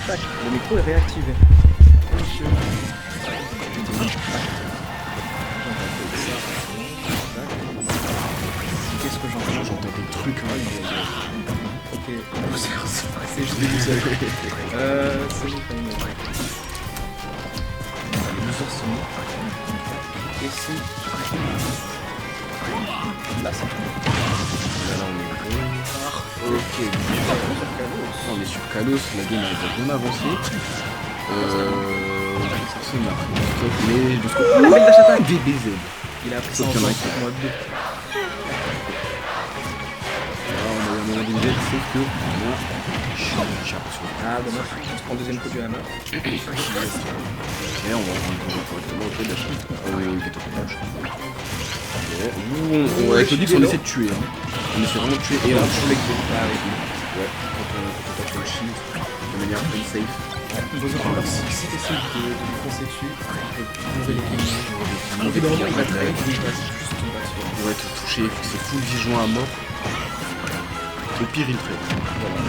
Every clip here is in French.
Tac, le micro est réactivé. Qu'est-ce que j'entends? J'entends des trucs, hein. Ok, c'est juste des seul. C'est bon quand même. Les mesures sont mises. Et c'est... Là, ça fait. Là, on est bon. Ok. On est sur Kalos, la game elle est bien avancée. C'est marrant. Mais jusqu'au... Oh, la belle dash attack DBZ. Il a appris ça Sauf en qu'il y en a mode 2. Là, on a eu un moment DBZ, c'est que... Moi, j'ai l'impression. Ah, dommage, on se prend le deuxième coup du hammer. Et on va prendre correctement. Ok, dash. Ghetto dash. Avec le Dix, on essaie de tuer. Hein. On essaie vraiment de tuer et on tue avec des pas avec lui. Ouais, quand on tape le shield, de manière unsafe. Alors si t'essayes de lui foncer dessus, enlever les lignes. Au bout d'un moment, il va très vite, il va juste tomber dessus. Ouais, te toucher, c'est full vision à mort. Au pire, il traite. Voilà.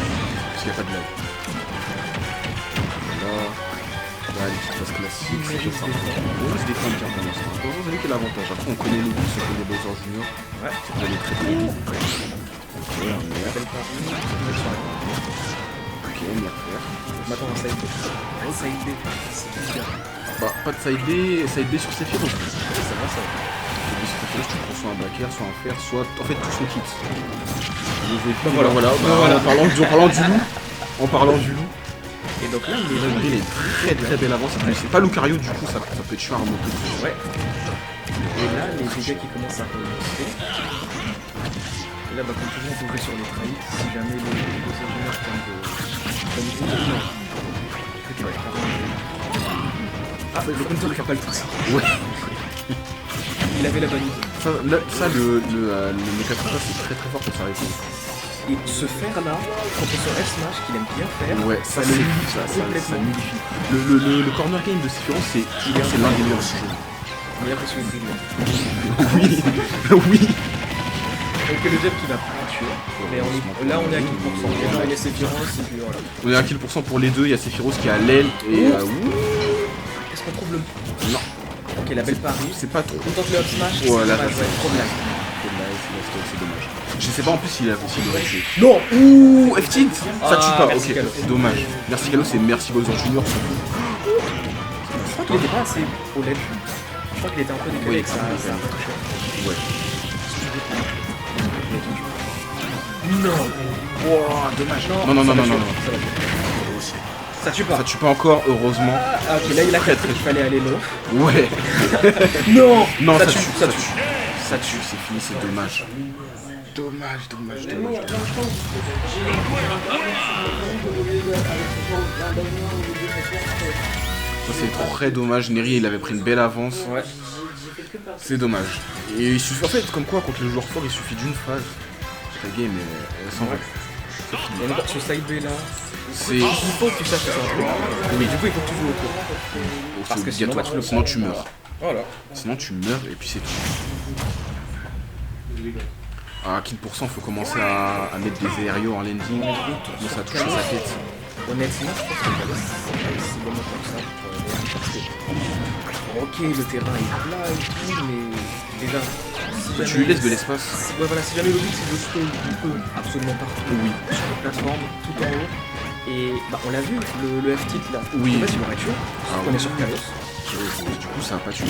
Parce qu'il n'y a pas de lag. Voilà, les petites phases classiques, c'est ça. On se défend bien pour l'instant. Vous avez quel avantage? Après, on connaît les boosts, on connaît Bowser Junior. Ouais. Ça peut aller très très vite. Ok, un meilleur. Ok, meilleur faire. Maintenant, un side B. Un side B, c'est bizarre. Bah, pas de side B sur Sephiroth. Ça va, ça va. Side B sur Sephiroth, tu prends soit un backer, soit un fer, soit en fait tout son kit. Voilà. En parlant du loup. Et donc là, il est très très belle avance. C'est pas Lucario, du coup, ça peut être chiant à remonter. Ouais. Et là, les dégâts qui commencent à remonter. Et là, bah, comme toujours, on peut jouer sur les trahis. Si jamais les ingénieurs prennent de... Ah, bah, le counter qui a pas le tout ça. Ouais. Il avait la bonne idée. Ça, le Mekatsuka, c'est très très fort pour s'arrêter. Et ce fer là, contre son F-Smash qu'il aime bien faire, ouais, ça nullifie. Le corner game de Sephiroth, c'est l'un des meilleurs du jeu. Il a l'impression de Oui, oui. Donc le jab qui va pas tuer. Mais là on est à kill %. Déjà on est Sephiroth et puis voilà. On est à kill % pour les deux, il y a Sephiroth qui a l'aile et... Est-ce qu'on trouve le... Non. Ok, la belle Paris. C'est pas trop... On tente le F-Smash, c'est voilà, dommage, ouais, trop bien. C'est dommage. Je sais pas en plus s'il a aussi le resté. Non. Ouh, F-Tilt. Ça tue pas, ok. Kalos. Dommage. Merci Kalos et merci Bowser Junior. Je crois qu'il était pas assez au LED. Je crois qu'il était un peu décalé avec ça. Ouais. Non. Wow, dommage. Non. Ça tue pas. Ça tue pas encore, heureusement. Ah ok, là il a capté qu'il fallait aller low. Ouais. Non. Non, ça ça tue. tue, c'est fini, c'est dommage. Dommage. Ça c'est très dommage, Neri il avait pris une belle avance. Ouais. C'est dommage. Et il suffit, en fait, comme quoi, contre les joueurs forts, il suffit d'une phase. La game, elle s'en va. On est sur side B là. C'est... Il faut que tu saches que c'est un truc. Oui, du coup il faut que tu joues au cours. Parce que sinon tu meurs. Voilà. Sinon tu meurs et puis c'est tout. À kill %, faut commencer à mettre des aérios en landing. Donc ça touche sa tête. Honnêtement, je pense que c'est bon comme ça. Ok, le terrain est plat et tout, mais déjà... Tu lui laisses de l'espace. Ouais, voilà, si jamais le but c'est de sauter un peu absolument partout, oui, sur la plateforme, tout en haut. Et bah on l'a vu, le F-tilt là, oui. en fait il aurait tué, on est sur Kalos. Du coup ça a pas tué.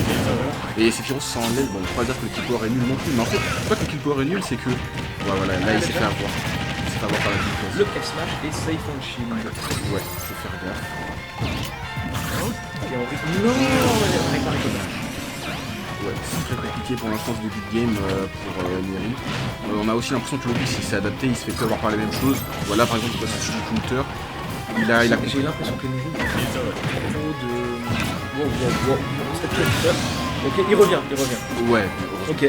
Et Sephiroth sans l'aile, bon, on peut pas dire que le kill power est nul non plus, mais en fait, pas que le kill power est nul, c'est que... Ouais, voilà, là il s'est fait avoir. Il s'est fait avoir par la kill. Le F-smash est safe on shield. Ouais, faut faire gaffe. Et on rythme. Non, on réparé comme ça. Ouais, c'est très compliqué pour l'instant ce début de game pour Neri. On a aussi l'impression que Lobis il s'est adapté, il se fait plus avoir par les mêmes choses. Voilà par exemple, il passe sur du counter. Il a J'ai l'impression que Neri il a trop de. Wow. Ok, il revient. Ouais, Ok.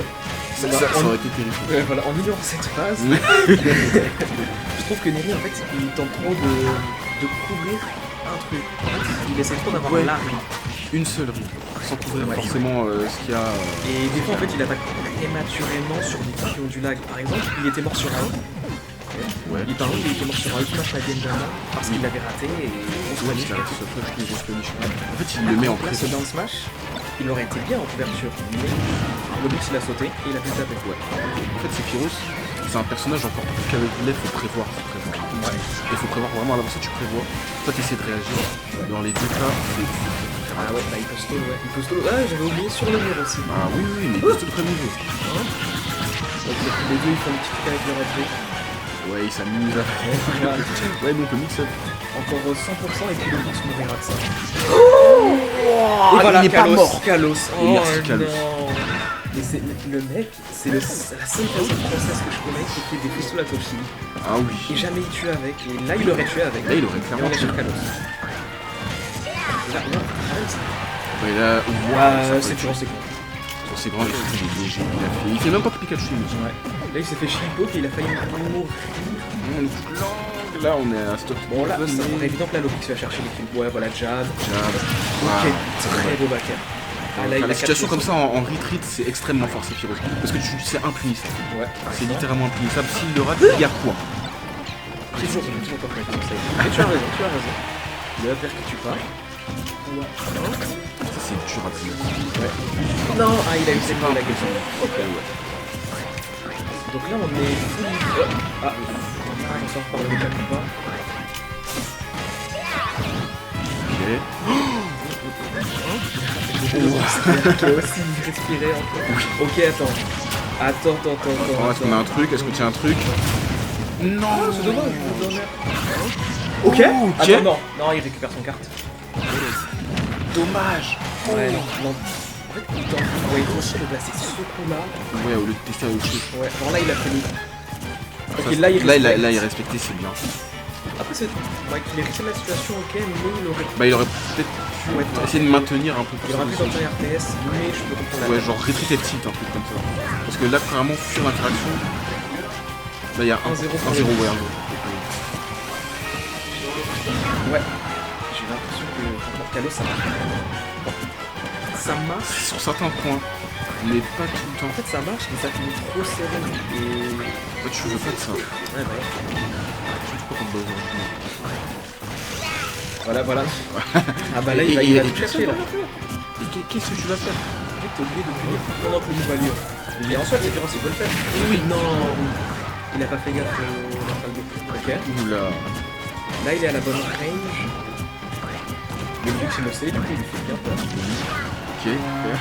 ça aurait été terrifiant. Ouais, voilà, en ignorant cette phase, je trouve que Neri en fait il tente trop de couvrir un truc. En fait, il essaie trop d'avoir l'arme. Une seule rue, sans couvrir forcément ce qu'il y a. Et des fois en fait il attaque prématurément sur des trucs qui ont du lag. Par exemple, il était mort sur un. Ouais. Il était mort sur un ultimate la game d'avant parce qu'il l'avait raté et on se Ouais, punish. il a ce flash, une grosse punish. En fait, il le met en Là, ce pression. down smash, il aurait été bien en couverture, mais le but il a sauté et il a pu le taper. Ouais. En fait, Sephiroth, c'est un personnage encore plus qu'avec Lef, faut prévoir. Ouais. Il faut prévoir vraiment à l'avance, tu prévois. Toi, tu essaies de réagir. Dans les deux cas, Ah ouais, bah il peut stall, ouais. Il peut stall. Ah, j'avais oublié sur le mur aussi. ah oui, mais juste le premier niveau. Donc les deux ils font le petit truc avec leur objet. Ouais, il s'amuse à faire. Voilà. Ouais, mais on peut mix up. Encore 100% et puis le boss mourira de ça. Oh, Et voilà, il n'est pas mort. Kalos. Et merci, Kalos. Non. Mais c'est le mec, c'est la seule personne française que je connais qui fait des pistoles à Toshi. Ah oui. Et jamais il tue avec. Et là il aurait tué avec. Là, il aurait Et clairement on est sur tué. Kalos. Là, Ouais, là, c'est toujours c'est con. c'est grand, il fait même pas que Pikachu. Ouais. Là il s'est fait chipote et il a failli mourir. Là, on est à stop. Bon là, ça paraît évident que la Lobix va chercher l'équipe. Ouais, voilà, jab. Ok, très beau backer. Ah, là, il a la situation capté comme ça en retreat, c'est extrêmement fort, Sephiroth. Parce que c'est impunissable. Ouais. C'est littéralement impunissable. S'il le rate, il y a quoi? J'ai toujours pas fait comme ça. Mais tu as raison. Le upper que tu pars. Ça, c'est dur à dire. Ouais. Non, ah, il a eu ses mains à la question. Ok, ouais. Donc là, on est full. Ah, on sort par le métal ou pas. Ok. Qui a aussi respiré encore. Ok, attends. Oh, est-ce qu'on a un truc? Est-ce qu'on tient un truc? Non, Ah, c'est dommage. Ok. Ok. Attends, non, il récupère son carte. Dommage. Ouais, non. En fait, il faut aussi de placer ce coup-là. Ouais, au lieu de tester à Yoshi. Ouais, alors là, il a fait le. Ok, Ça, là, il respecte. là, il respectait, c'est bien. Après, c'est. Ouais, qu'il ait réussi la situation, ok, mais il aurait. Bah, il aurait peut-être pu Ouais, essayer de maintenir un peu plus. Il aurait pu sortir RTS, mais je peux comprendre la. Ouais, genre retreat et tilt, un truc comme ça. Parce que là, clairement, fuir l'interaction. Là, il y a 1-0, 1-0. ouais, 1-0. Ouais. J'ai l'impression que contre Kalos, ça marche. Ça marche. Sur certains points, mais pas tout le temps. En fait, ça marche, mais ça finit trop serré. Et. Toi, tu veux pas de ça. Ouais, bah. Surtout pas contre Bowser. Voilà. Ah bah là, il va tout chercher là. Et qu'est-ce que tu vas faire? En fait, t'es obligé de punir pendant que le move a lieu. Et en soi, c'est il peut le faire. Oui, non. Il a pas fait gaffe au Rafalgo. Ok. Oula. Là, il est à la bonne range. Le but, c'est le C, du coup, il lui fait bien peur. Ok, super.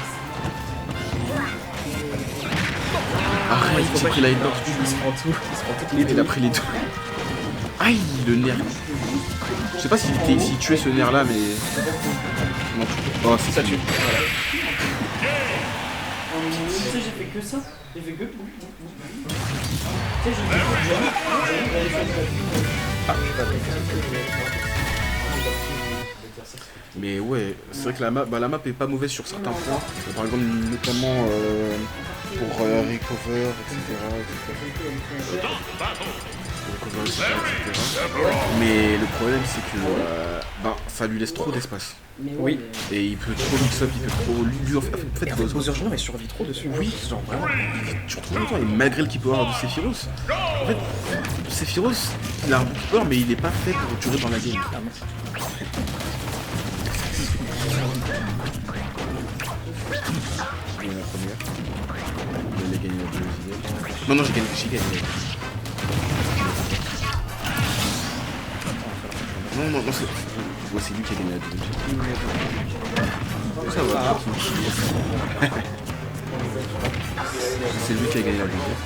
Arrête, Il faut il pas s'est pris la qu'il- hitbox. Il se prend tout. Il se prend toutes les Il a deux. pris les deux. Aïe, le nerf. Je sais pas s'il tuait ce nerf là, mais. Non, oh, c'est Ça tue. Tu sais, j'ai fait que ça. J'ai fait que. Tu sais, j'ai fait Mais ouais, c'est vrai que la map est pas mauvaise sur certains points. Par exemple, notamment pour recover, etc. Mais le problème, c'est que ça lui laisse trop d'espace. Oui. Et il peut trop mix up, il peut trop. Lui, en fait, Et en fait, Bowser Jr. il survit trop dessus. oui, genre vraiment, tu retrouves longtemps, et malgré le keeper de Sephiroth, en fait, Sephiroth, il a un bon keeper, mais il est pas fait pour durer dans la game. J'ai gagné la première. Il a gagné la deuxième. Non, j'ai gagné. Non, c'est lui qui a gagné la deuxième. Ça va. C'est lui qui a gagné la deuxième.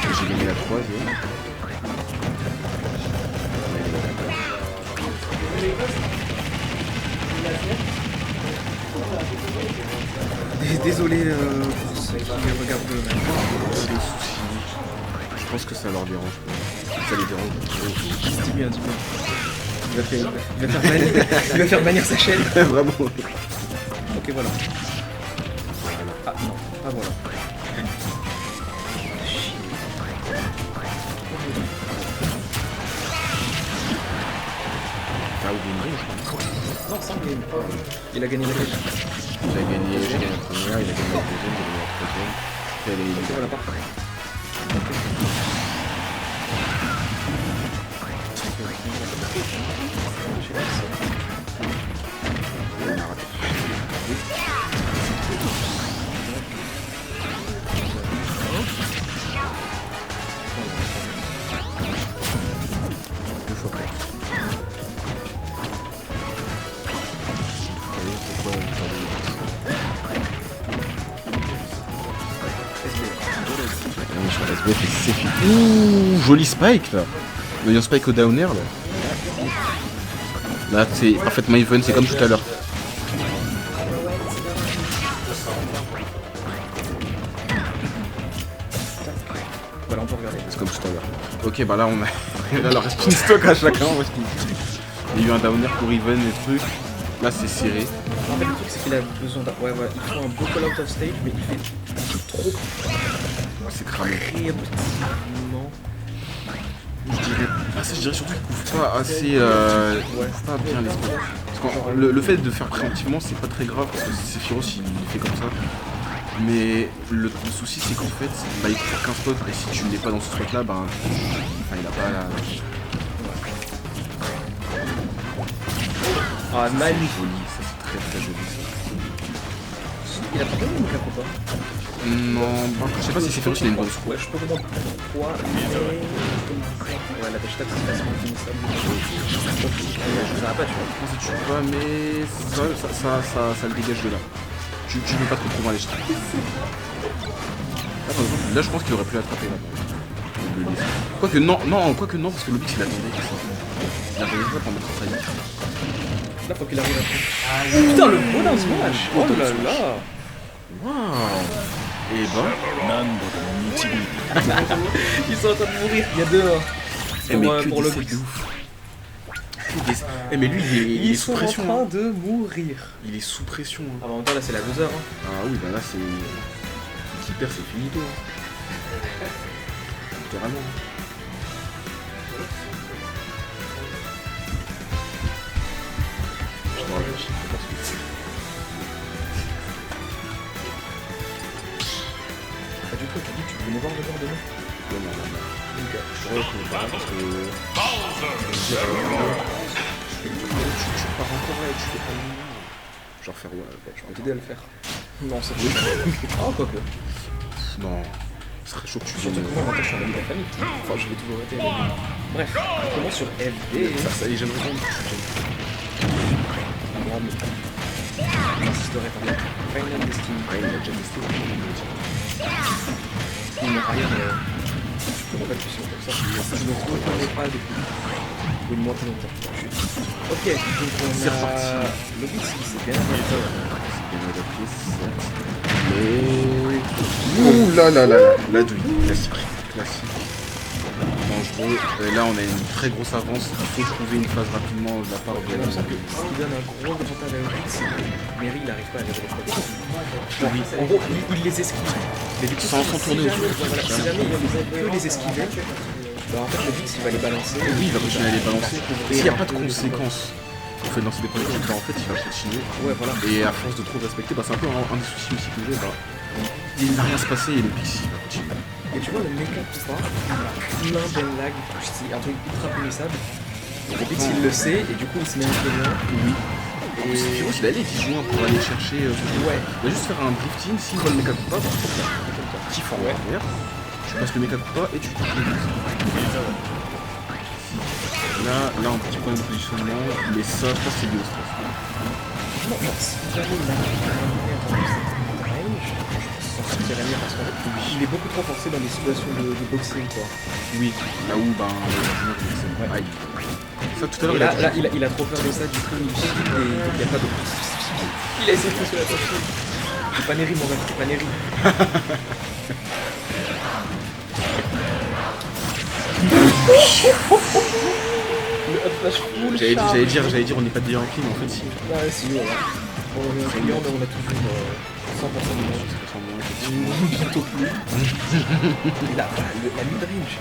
Et j'ai gagné la troisième. désolé pour ceux qui regardent le match. Des soucis. Je pense que ça leur dérange. Ça les dérange. Dis bien, dis bien. Il va faire bannir sa chaîne. Vraiment. Ok, voilà. Ah non, ah voilà. Ah, ou une ring. Non, sans game. Il a gagné la game. Il a gagné, j'ai gagné la première, il a gagné la deuxième, il a gagné la troisième. Puis elle est Ok, voilà, parfait. on a raté. Deux fois près. Pourquoi sur la SBF et c'est fini. Ouh, joli spike là. Il y a un spike au downer là. Là c'est parfaitement even, c'est comme tout à l'heure. Voilà, on peut regarder. C'est comme tout à l'heure. Ok, bah là on a. Là, il reste une stock à chacun. Il y a eu un downer pour even et trucs. Là c'est serré. En fait, le truc, c'est qu'il a besoin d'un. Ouais, voilà, il faut un beau call out of stage, mais il fait trop C'est cramé. créativement. Je dirais surtout qu'il couvre pas assez. Couvre pas bien les spots. Parce que le fait de faire préemptivement, c'est pas très grave parce que Sephiroth il fait comme ça. Mais le souci, c'est qu'en fait, bah, il couvre qu'un spot et si tu ne l'es pas dans ce spot là, bah. Enfin, il a pas la. Ah, magnifique. Joli, ça c'est très très joli ça. Il a pas gagné le cap ou pas? Non, par contre, je sais pas si Sephiroth il a une bonne Ouais, je peux comprendre pourquoi, mais. Ouais, la Vegeta, c'est facilement finissable. Ça va pas, tu vois. Ça tue pas, mais ça le dégage de là. Tu veux pas trop dans les jeter. Là, par exemple, là je pense qu'il aurait pu l'attraper là. Quoique non, parce que le Bix il attendait. Il attendait pas pour mettre ça. Là, faut qu'il arrive à tout. Putain, le beau dans ce match! Oh là là! Waouh. Et bah. Ils sont en train de mourir, il y a dehors. Pour le Bix. Eh mais lui il est sous pression. Ils sont en train de mourir. Il est sous pression. Hein. Ah bah en même temps là c'est la 2 heures. Hein. Ah oui bah là c'est. Qui perd c'est finito. Hein. Littéralement. Bah du coup tu dis que tu venais voir le bord demain. Non. Donc Je reconnais pas parce que. Tu pars encore là et tu fais pas le moment. Genre faire ouais, je peux t'aider à le faire. Non c'est chaud. Ah quoique. Non. Ce serait chaud que tu Surtout viennes. que moi je suis un ami de la famille. Enfin je vais toujours été. Bref, on commence sur FD. Ça y est, j'aimerais bien. J'insisterai par contre. Final Destiny. Il a déjà testé. Il me rien comment pas tu sais comme ça. Je ne reconnais pas depuis une mois plus longtemps. Ok, donc on C'est a... reparti. Le but c'est bien adapté. C'est bien adapté, certes. Mais. Ouh là là là là. La douille. Classique. Dangereux. Et là on a une très grosse avance. Il faut trouver une phase rapidement de la part de. Ce qui donne un gros avantage à Eugene, c'est que Mary il arrive pas à les reproduire. En gros, il les esquive. Mais du coup, sans tourner jamais, voilà, si jamais il peut les esquiver, bah en fait le Vix il va les balancer. Oui, il va continuer à les balancer. S'il n'y a pas de conséquences au fait de lancer des projectiles, bah en fait il va continuer. Ouais, voilà. Et à force de trop respecter, bah c'est un peu un des soucis aussi que j'ai. Bah, il n'a rien se passer et le Pixie va continuer. Et tu vois, le méca Poupa, il a plein de lag, c'est un truc ultra punissable. Le Vix il le sait et du coup il se met un peu loin. Oui. Et Sephiroth il a les 10 joints pour aller chercher. Ouais. Il va juste faire un drifting, s'il voit le méca Poupa, qui fort en arrière. Tu passes le méca Poupa et tu coupes le Vix. Là, un petit point de positionnement, mais ça c'est lié au stress. Non, si jamais il arrive à arriver à cette range, je pense qu'il va parce qu'en fait, il est beaucoup trop forcé dans des situations de boxing, quoi. Oui, là où, ben, ouais. Aïe. Ça, tout à l'heure, il a trop peur de ça, du coup, il chie et il n'y a pas de... Il a essayé de pousser la torture. C'est pas Neri, mon gars, c'est pas Neri. Le up flash full J'allais dire on n'est pas déjà en clean, mais en fait si. Ouais, si, voilà. On est en client, mais on a toujours 100% de match. Bientôt plus. La mid-range.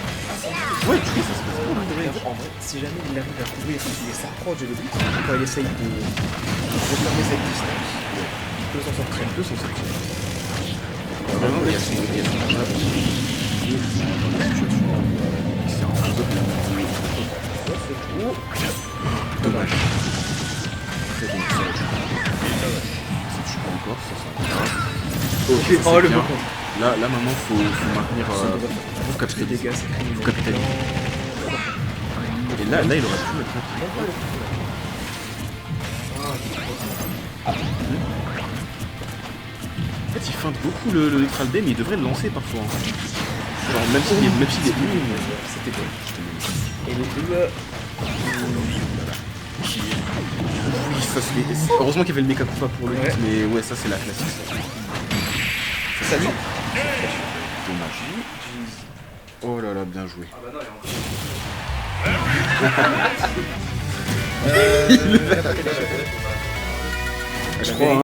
Ouais, tu sais, ça se passe bien. En vrai, si jamais il arrive à trouver, il s'approche de l'objectif, quand il essaye de refermer cette distance, il peut s'en sortir. Il peut s'en sortir. Vraiment, il y a son c'est un peu dommage. Très bon ça. Ça tue pas encore, ça grave. Ok, Oh, c'est le bien. bouton. Là maintenant faut maintenir. Faut capitaliser. Dégâts, c'est criminel. Faut capitaliser. Et là il aurait pu mettre un kill. En fait il feinte beaucoup le neutral D mais il devrait le lancer parfois. Genre même s'il est C'était bon. Et le coup, oui, ça c'est. Heureusement qu'il y avait le méca Koopa pour le Ouais. but, mais ouais, ça c'est la classique. Ça. salut. Dommage. Oh là là, bien joué. Ah bah non, il est encore. Je crois.